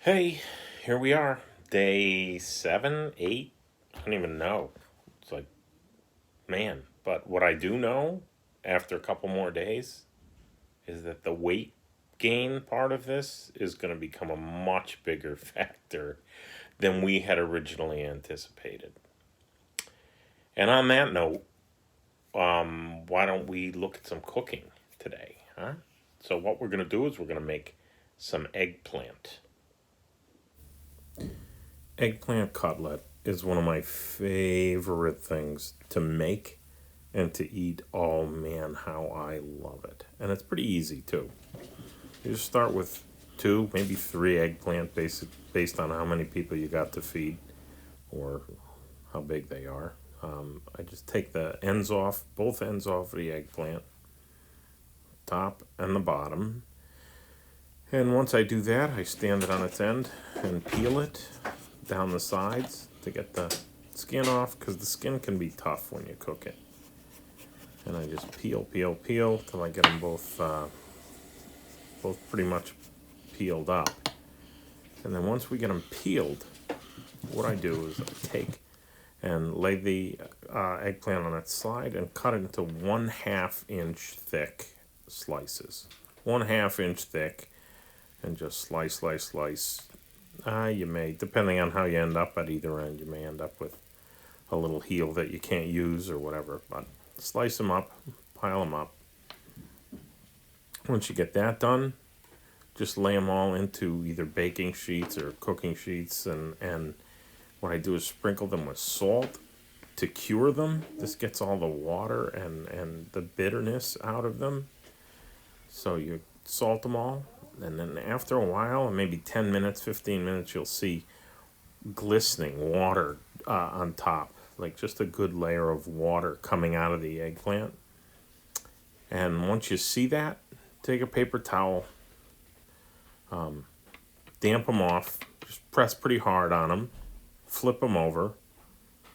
Hey, here we are. Day seven, eight. I don't even know. It's like, man. But what I do know after a couple more days is that the weight gain part of this is going to become a much bigger factor than we had originally anticipated. And on that note, why don't we look at some cooking today, huh? So, what we're going to do is we're going to make some eggplant. Eggplant cutlet is one of my favorite things to make and to eat. Oh man, how I love it. And it's pretty easy too. You just start with two, maybe three eggplant based on how many people you got to feed or how big they are. I just take the ends off, both ends off of the eggplant, top and the bottom. And once I do that, I stand it on its end and peel it down the sides to get the skin off, because the skin can be tough when you cook it. And I just peel till I get them both pretty much peeled up. And then once we get them peeled, what I do is I take and lay the eggplant on its side and cut it into 1/2 inch thick slices. 1/2 inch thick, and just slice. You may, depending on how you end up at either end, you may end up with a little heel that you can't use or whatever. But slice them up, pile them up. Once you get that done, just lay them all into either baking sheets or cooking sheets. And what I do is sprinkle them with salt to cure them. This gets all the water and the bitterness out of them. So you salt them all. And then after a while, maybe 10 minutes, 15 minutes, you'll see glistening water on top, like just a good layer of water coming out of the eggplant. And once you see that, take a paper towel, damp them off, just press pretty hard on them, flip them over,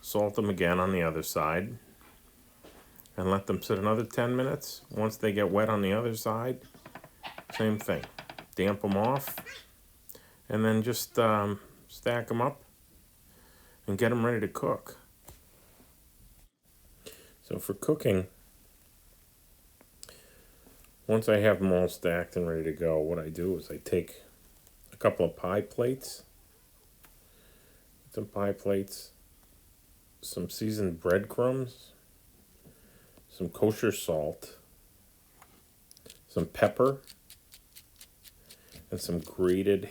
salt them again on the other side, and let them sit another 10 minutes. Once they get wet on the other side, same thing. Damp them off, and then just stack them up and get them ready to cook. So for cooking, once I have them all stacked and ready to go, what I do is I take a couple of pie plates, some seasoned breadcrumbs, some kosher salt, some pepper, and some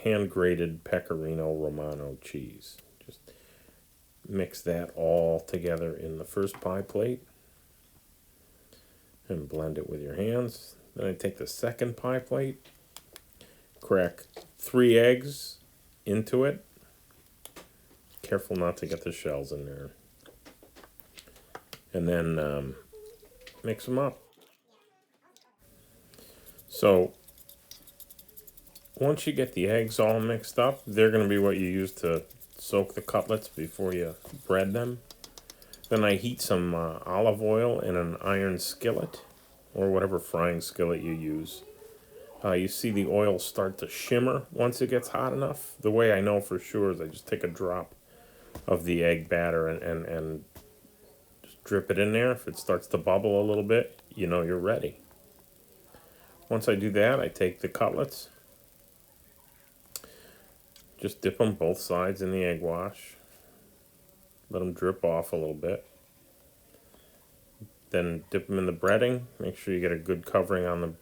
hand grated Pecorino Romano cheese. Just mix that all together in the first pie plate and blend it with your hands. Then I take the second pie plate, crack 3 eggs into it. Careful not to get the shells in there. And then mix them up. So once you get the eggs all mixed up, they're going to be what you use to soak the cutlets before you bread them. Then I heat some olive oil in an iron skillet, or whatever frying skillet you use. You see the oil start to shimmer once it gets hot enough. The way I know for sure is I just take a drop of the egg batter and just drip it in there. If it starts to bubble a little bit, you know you're ready. Once I do that, I take the cutlets, just dip them both sides in the egg wash. Let them drip off a little bit. Then dip them in the breading. Make sure you get a good covering on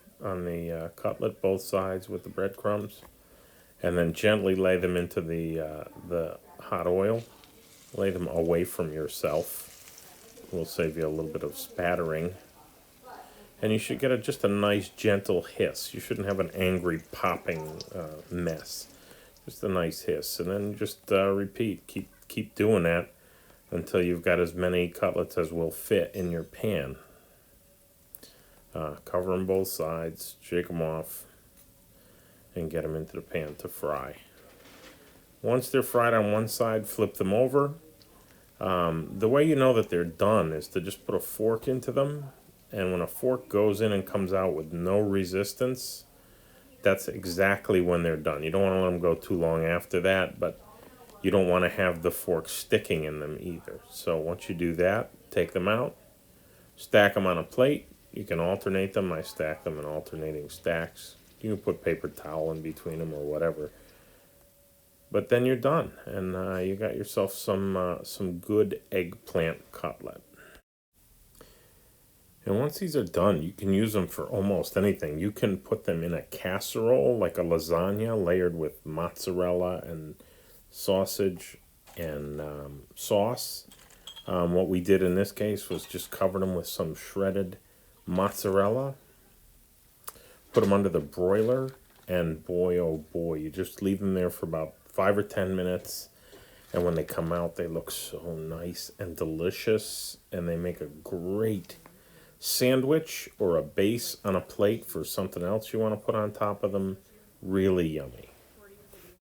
the cutlet, both sides with the breadcrumbs. And then gently lay them into the hot oil. Lay them away from yourself. Will save you a little bit of spattering. And you should get just a nice gentle hiss. You shouldn't have an angry popping mess. Just a nice hiss, and then just repeat. Keep doing that until you've got as many cutlets as will fit in your pan. Cover them both sides, shake them off, and get them into the pan to fry. Once they're fried on one side, flip them over. The way you know that they're done is to just put a fork into them, and when a fork goes in and comes out with no resistance, that's exactly when they're done. You don't want to let them go too long after that, but you don't want to have the fork sticking in them either. So once you do that, take them out, stack them on a plate. You can alternate them. I stack them in alternating stacks. You can put paper towel in between them or whatever. But then you're done, and you got yourself some good eggplant cutlet. And once these are done, you can use them for almost anything. You can put them in a casserole, like a lasagna, layered with mozzarella and sausage and sauce. What we did in this case was just cover them with some shredded mozzarella, put them under the broiler, and boy, oh boy, you just leave them there for about 5 or 10 minutes. And when they come out, they look so nice and delicious, and they make a great sandwich or a base on a plate for something else you want to put on top of them. Really yummy.